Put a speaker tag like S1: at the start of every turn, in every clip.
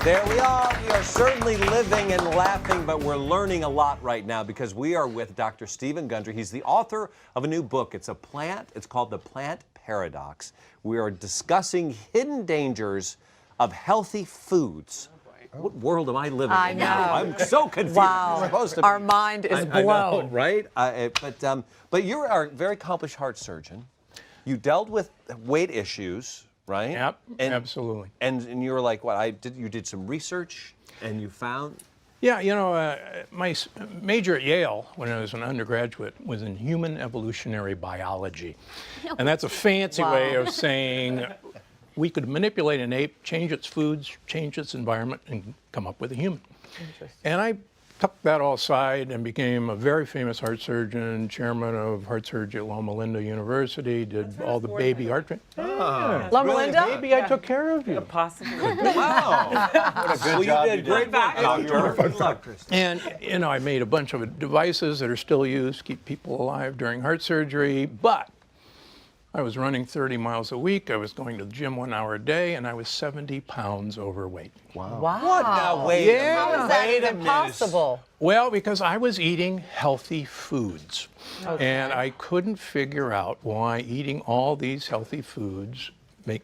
S1: There we are. We are certainly living and laughing, but we're learning a lot right now because we are with Dr. Stephen Gundry. He's the author of a new book. It's a plant. It's called The Plant Paradox. We are discussing hidden dangers of healthy foods. What world am I living in now? I'm so confused.
S2: Wow. Our mind is blown.
S1: I know, right? But you're a very accomplished heart surgeon. You dealt with weight issues, right?
S3: Yep, absolutely.
S1: And you were like, what? You did some research, and you found.
S3: Yeah, you know, my major at Yale when I was an undergraduate was in human evolutionary biology, and that's a fancy way of saying we could manipulate an ape, change its foods, change its environment, and come up with a human. And I took that all aside and became a very famous heart surgeon, chairman of heart surgery at Loma Linda University, did all the baby heart training.
S2: Loma Linda?
S3: Baby, I took care of you.
S4: Possibly.
S1: Wow. What a good job. You did great back.
S3: And, you know, I made a bunch of devices that are still used to keep people alive during heart surgery, but I was running 30 miles a week. I was going to the gym 1 hour a day, and I was 70 pounds overweight.
S2: Wow.
S1: What? Now, wait a minute.
S2: How is that even possible?
S3: Well, because I was eating healthy foods. And I couldn't figure out why eating all these healthy foods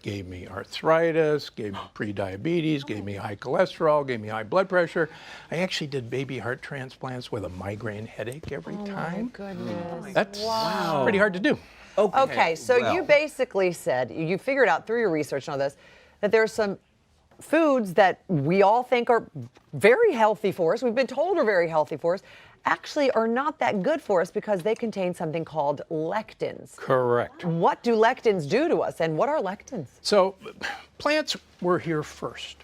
S3: gave me arthritis, gave me prediabetes, gave me high cholesterol, gave me high blood pressure. I actually did baby heart transplants with a migraine headache every time.
S2: Oh, my goodness.
S3: That's pretty hard to do.
S2: Okay, so you basically said, you figured out through your research and all this, that there are some foods that we all think are very healthy for us, we've been told are very healthy for us, actually are not that good for us because they contain something called lectins.
S3: Correct.
S2: What do lectins do to us, and what are lectins?
S3: So plants were here first.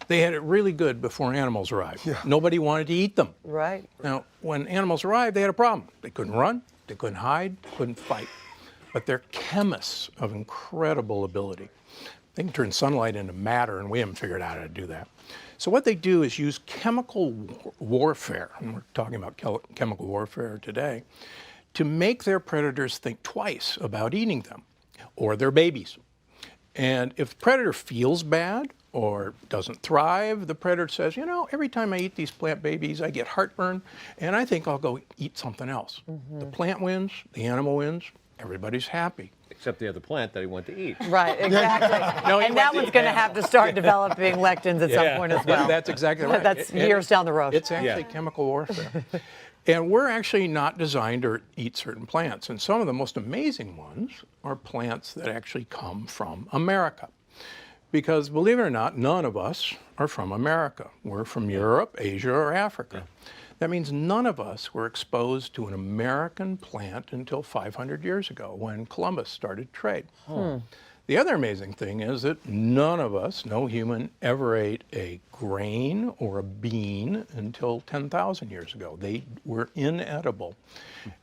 S3: They had it really good before animals arrived. Nobody wanted to eat them.
S2: Right.
S3: Now, when animals arrived, they had a problem. They couldn't run, they couldn't hide, couldn't fight. But they're chemists of incredible ability. They can turn sunlight into matter, and we haven't figured out how to do that. So what they do is use chemical warfare, and we're talking about chemical warfare today, to make their predators think twice about eating them, or their babies. And if the predator feels bad or doesn't thrive, the predator says, you know, every time I eat these plant babies, I get heartburn, and I think I'll go eat something else. The plant wins, the animal wins, everybody's happy.
S1: Except the other plant that he wanted to eat.
S2: Right, exactly. And that one's going to have to start developing lectins at some point as well.
S3: That's exactly right.
S2: That's years down the road.
S3: It's actually chemical warfare. And we're actually not designed to eat certain plants. And some of the most amazing ones are plants that actually come from America. Because believe it or not, none of us are from America. We're from Europe, Asia, or Africa. That means none of us were exposed to an American plant until 500 years ago when Columbus started trade. The other amazing thing is that none of us, no human, ever ate a grain or a bean until 10,000 years ago. They were inedible.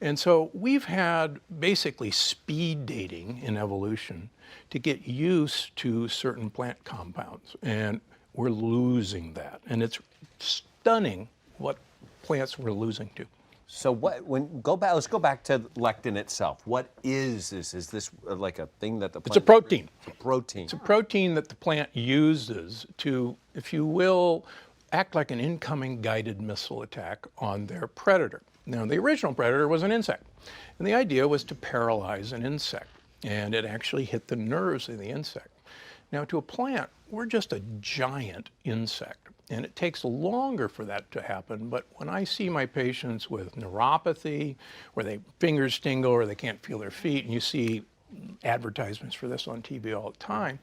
S3: And so we've had basically speed dating in evolution to get used to certain plant compounds. And we're losing that. And it's stunning what plants we're losing to.
S1: So let's go back to lectin itself. What is this? Is this like a thing that the plant...
S3: It's a protein.
S1: It's a protein.
S3: It's a protein that the plant uses to, if you will, act like an incoming guided missile attack on their predator. Now, the original predator was an insect, and the idea was to paralyze an insect, and it actually hit the nerves of the insect. Now, to a plant, we're just a giant insect. And it takes longer for that to happen, but when I see my patients with neuropathy, where their fingers tingle or they can't feel their feet, and you see advertisements for this on TV all the time,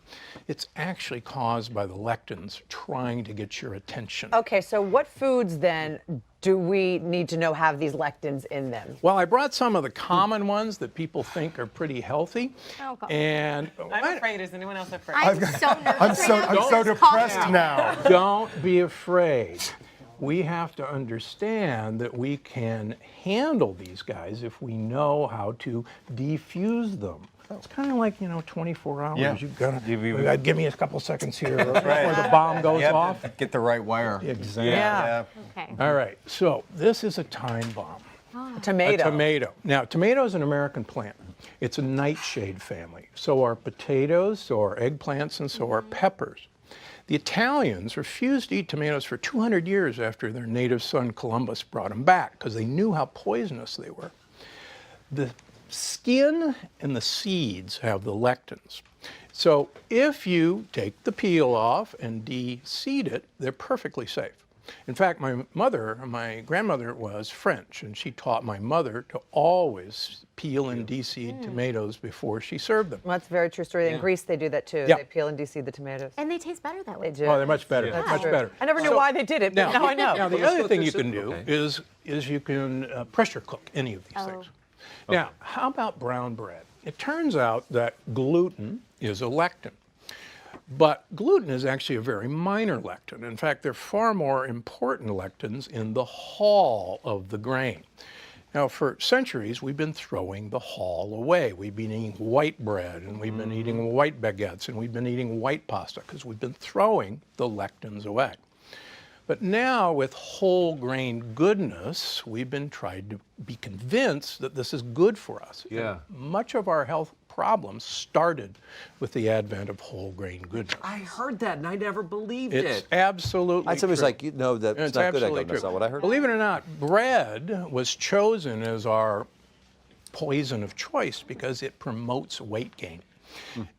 S3: it's actually caused by the lectins trying to get your attention.
S2: Okay, so what foods then do we need to know have these lectins in them?
S3: Well, I brought some of the common ones that people think are pretty healthy. And
S4: I'm afraid. Is anyone else afraid?
S5: I'm so nervous.
S6: I'm so depressed now.
S3: Don't be afraid. We have to understand that we can handle these guys if we know how to defuse them. It's kind of like, 24 hours.
S6: Yeah.
S3: You've got to give me a couple seconds here before the bomb goes off.
S6: Get the right wire.
S3: Exactly.
S2: Yeah.
S5: Okay.
S3: All right. So this is a time bomb.
S2: A tomato.
S3: A tomato. Now, tomato is an American plant. It's a nightshade family. So are potatoes, so are eggplants, and so are peppers. The Italians refused to eat tomatoes for 200 years after their native son Columbus brought them back because they knew how poisonous they were. The skin and the seeds have the lectins. So if you take the peel off and de-seed it, they're perfectly safe. In fact, my grandmother was French, and she taught my mother to always peel and de-seed tomatoes before she served them.
S2: Well, that's a very true story. In Greece, they do that too.
S3: Yeah.
S2: They peel and de-seed the tomatoes.
S5: And they taste better that way.
S2: They do.
S3: Oh, they're much better, much better.
S2: I never knew why they did it, but now I know.
S3: Now, the
S1: Well, let's
S3: other
S1: go
S3: thing
S1: through
S3: you
S1: some-
S3: can do
S1: okay.
S3: is you can pressure cook any of these things. Now, how about brown bread? It turns out that gluten is a lectin. But gluten is actually a very minor lectin. In fact, there are far more important lectins in the hull of the grain. Now, for centuries, we've been throwing the hull away. We've been eating white bread, and we've been eating white baguettes, and we've been eating white pasta, because we've been throwing the lectins away. But now, with whole grain goodness, we've been trying to be convinced that this is good for us.
S1: Yeah.
S3: And much of our health problems started with the advent of whole grain goodness.
S1: I heard that and I never believed
S3: It's
S1: it.
S3: absolutely
S1: Somebody's
S3: true.
S1: like, you know, that's
S3: It's
S1: not good. I go,
S3: absolutely
S1: that's
S3: true.
S1: not what I heard.
S3: Believe it or not, bread was chosen as our poison of choice because it promotes weight gain.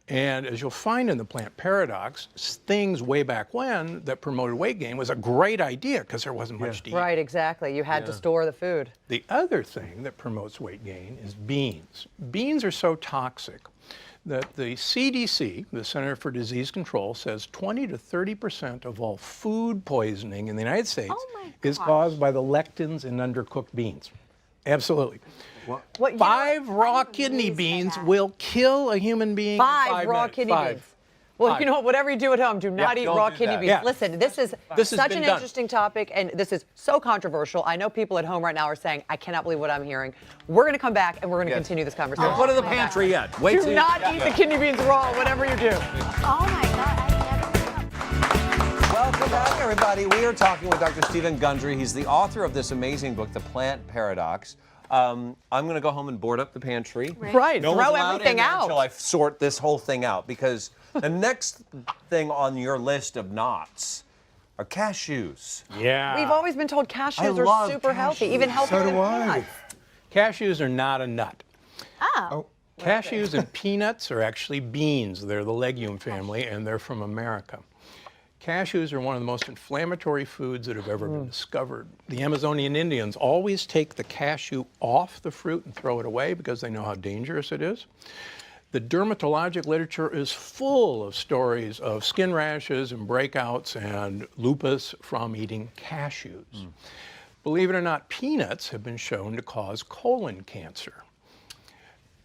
S3: And as you'll find in the plant paradox, things way back when that promoted weight gain was a great idea because there wasn't much to eat.
S2: Right, exactly. You had to store the food.
S3: The other thing that promotes weight gain is beans. Beans are so toxic that the CDC, the Center for Disease Control, says 20 to 30% of all food poisoning in the United States is caused by the lectins in undercooked beans. Absolutely.
S2: What,
S3: 5 raw kidney beans will kill a human being in
S2: 5 raw
S3: minutes.
S2: kidney
S3: 5.
S2: beans. Well,
S3: Five.
S2: you know what? Whatever you do at home, do not eat
S1: don't
S2: raw
S1: do
S2: kidney
S1: that.
S2: beans.
S3: Yeah.
S2: Listen, this is
S3: This has
S2: such
S3: been
S2: an
S3: done.
S2: interesting topic, and this is so controversial. I know people at home right now are saying, I cannot believe what I'm hearing. We're going to come back, and we're going to continue this conversation.
S1: Put it in the pantry yet. Wait
S2: Do
S1: till
S2: not eat the kidney beans raw, whatever you do.
S5: Oh my God, I never.
S1: Welcome back, everybody. We are talking with Dr. Stephen Gundry. He's the author of this amazing book, The Plant Paradox. I'm going to go home and board up the pantry.
S2: Right,
S1: No
S2: throw
S1: one's allowed
S2: everything
S1: in there
S2: out.
S1: until I sort this whole thing out, because the next thing on your list of knots are cashews.
S3: Yeah.
S2: We've always been told
S1: I
S2: cashews
S1: love
S2: are super healthy, even healthier
S6: So
S2: than
S6: do I.
S2: peanuts.
S3: Cashews are not a nut.
S5: Oh.
S3: Cashews and peanuts are actually beans. They're the legume family, and they're from America. Cashews are one of the most inflammatory foods that have ever been discovered. The Amazonian Indians always take the cashew off the fruit and throw it away because they know how dangerous it is. The dermatologic literature is full of stories of skin rashes and breakouts and lupus from eating cashews. Believe it or not, peanuts have been shown to cause colon cancer.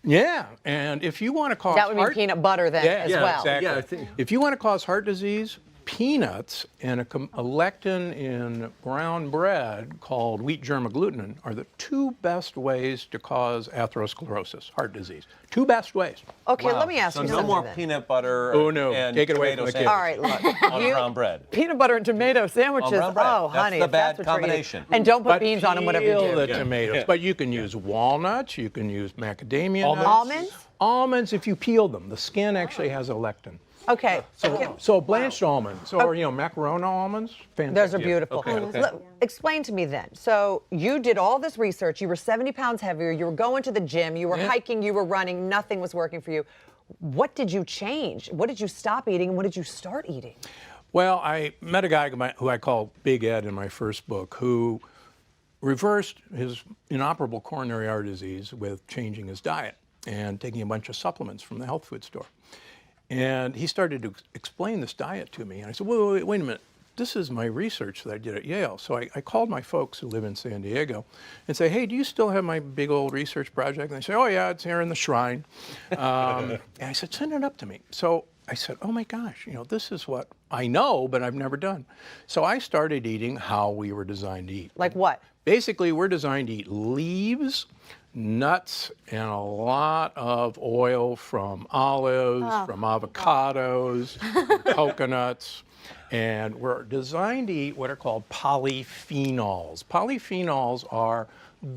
S3: Yeah, and if you want to cause
S2: That would mean peanut butter then as well.
S3: Exactly.
S1: Yeah, I think-
S3: If you want to cause heart disease, peanuts and a lectin in brown bread called wheat germ agglutinin are the 2 best ways to cause atherosclerosis, heart disease. 2 best ways.
S2: Okay,
S1: Wow.
S2: let me ask
S1: so
S2: you
S1: no
S2: something
S1: more
S2: then.
S1: peanut butter
S3: Oh, no.
S1: and
S3: Take it away
S1: tomato
S3: from the kids.
S2: All right, look.
S1: on brown bread.
S2: Peanut butter and tomato sandwiches.
S1: brown bread.
S2: Oh,
S1: That's
S2: honey,
S1: the
S2: if that's
S1: bad
S2: what you're eating.
S1: combination.
S2: And don't put
S3: But
S2: beans on them, whatever you
S3: peel
S2: do.
S3: the tomatoes. But you can use walnuts, you can use macadamia nuts.
S2: Almonds?
S3: Almonds, if you peel them. The skin actually has a lectin.
S2: Okay.
S3: So blanched almonds, or macaroni almonds, fantastic.
S2: Those are beautiful.
S3: Okay.
S2: Explain to me then. So you did all this research. You were 70 pounds heavier. You were going to the gym. You were hiking. You were running. Nothing was working for you. What did you change? What did you stop eating, and what did you start eating?
S3: Well, I met a guy who I call Big Ed in my first book, who reversed his inoperable coronary artery disease with changing his diet and taking a bunch of supplements from the health food store. And he started to explain this diet to me. And I said, wait a minute. This is my research that I did at Yale. So I called my folks who live in San Diego and say, hey, do you still have my big old research project? And they say, oh, yeah, it's here in the shrine. And I said, send it up to me. So I said, oh, my gosh, this is what I know, but I've never done. So I started eating how we were designed to eat.
S2: Like what?
S3: Basically, we're designed to eat leaves, nuts, and a lot of oil from olives, from avocados, from coconuts. And we're designed to eat what are called polyphenols. Polyphenols are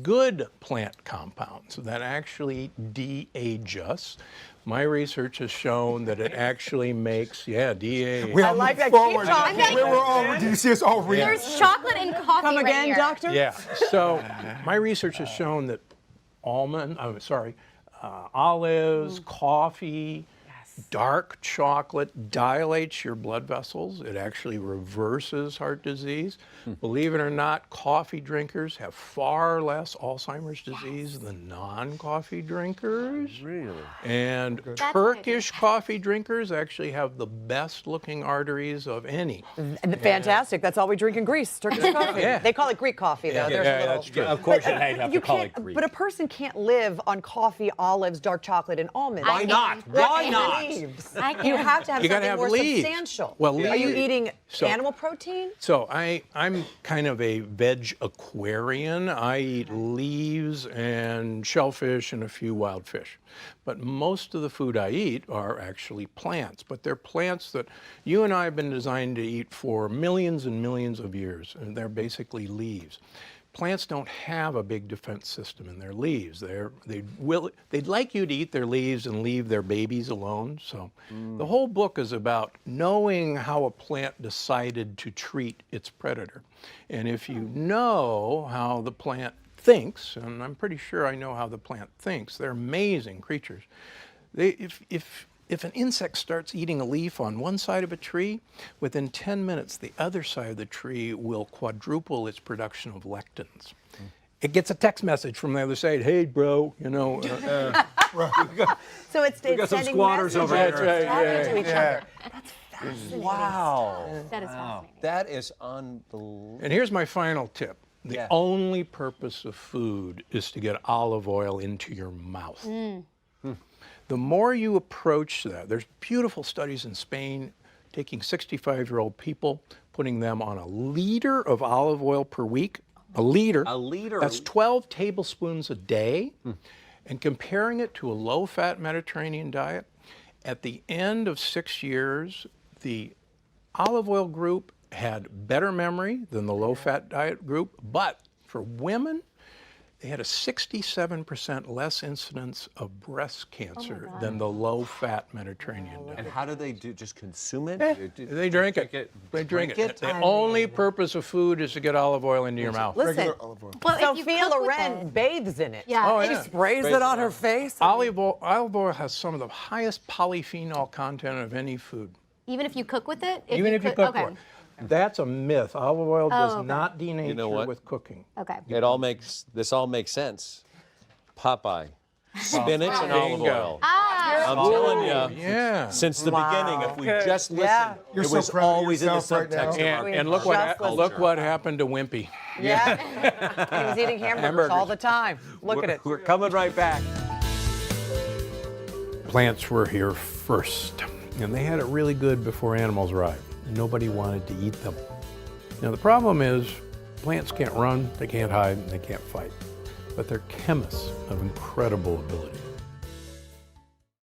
S3: good plant compounds that actually de-age us. My research has shown that it actually makes, de-age.
S6: We
S2: I
S6: all
S2: like
S6: look
S2: that. Keep
S6: forward.
S2: talking.
S6: We were all, do you see us all reading?
S5: There's chocolate and coffee
S2: Come
S5: right
S2: again,
S5: here.
S2: doctor?
S3: Yeah, so my research has shown that olives, coffee, dark chocolate dilates your blood vessels. It actually reverses heart disease. Believe it or not, coffee drinkers have far less Alzheimer's disease than non-coffee drinkers.
S1: Really?
S3: And Turkish coffee drinkers actually have the best looking arteries of any.
S2: Fantastic. That's all we drink in Greece, Turkish coffee.
S3: Yeah.
S2: They call it Greek coffee, though. There's a little...
S3: that's true.
S1: Of course, you'd have
S2: You
S1: to call it
S2: can't,
S1: Greek.
S2: but a person can't live on coffee, olives, dark chocolate, and almonds.
S5: Why not?
S1: Why not?
S2: Leaves.
S5: I can.
S2: You have to have
S3: You gotta
S2: something
S3: have
S2: more
S3: leaves.
S2: substantial.
S3: Well,
S2: Are you
S3: leaves-
S2: eating
S3: so-
S2: animal protein?
S3: So I'm kind of a veg aquarian. I eat leaves and shellfish and a few wild fish. But most of the food I eat are actually plants. But they're plants that you and I have been designed to eat for millions and millions of years. And they're basically leaves. Plants don't have a big defense system in their leaves. They'd like you to eat their leaves and leave their babies alone. So the whole book is about knowing how a plant decided to treat its predator. And if you know how the plant thinks, and I'm pretty sure I know how the plant thinks, they're amazing creatures. If an insect starts eating a leaf on one side of a tree, within 10 minutes, the other side of the tree will quadruple its production of lectins. It gets a text message from the other side, hey, bro,
S2: So it's
S1: got some
S2: sending
S1: squatters over
S2: messages
S1: here.
S2: talking to each other. That's fascinating.
S1: Wow.
S5: That is fascinating.
S1: That is unbelievable.
S3: And here's my final tip. The
S1: Yeah.
S3: only purpose of food is to get olive oil into your mouth. The more you approach that, there's beautiful studies in Spain taking 65-year-old people, putting them on a liter of olive oil per week. A liter.
S1: A liter?
S3: That's 12 tablespoons a day. And comparing it to a low-fat Mediterranean diet, at the end of 6 years, the olive oil group had better memory than the low-fat diet group, but for women, they had a 67% less incidence of breast cancer than the low-fat Mediterranean diet.
S1: And how do they do? Just consume it?
S3: They drink it. They drink it. The only purpose of food is to get olive oil into your mouth.
S2: Listen,
S6: Regular olive oil.
S5: Well, if you
S2: Sophia
S5: cook with
S2: Loren
S5: it-
S2: bathes in it.
S5: Yeah.
S3: Oh,
S2: She
S3: yeah.
S2: sprays it on her face.
S3: Olive oil has some of the highest polyphenol content of any food.
S5: Even if you cook with it?
S3: Even if you cook
S5: okay.
S3: for it. That's a myth. Olive oil does
S5: okay.
S3: not denature
S1: what?
S3: with cooking.
S5: Okay.
S1: This all makes sense. Popeye. Spinach and olive
S3: Bingo.
S1: oil. I'm telling you,
S3: Yeah.
S1: since the beginning, if we just listened,
S2: Yeah.
S6: You're
S1: it
S6: so
S1: was
S6: proud of
S1: always in the
S6: yourself right now.
S1: subtext of our
S3: And look what
S2: Just
S3: look what happened to Wimpy.
S2: Yeah. He was eating hamburgers all the time. Look at it.
S1: We're coming right back.
S3: Plants were here first, and they had it really good before animals arrived. Nobody wanted to eat them. Now the problem is, plants can't run, they can't hide, and they can't fight. But they're chemists of incredible ability.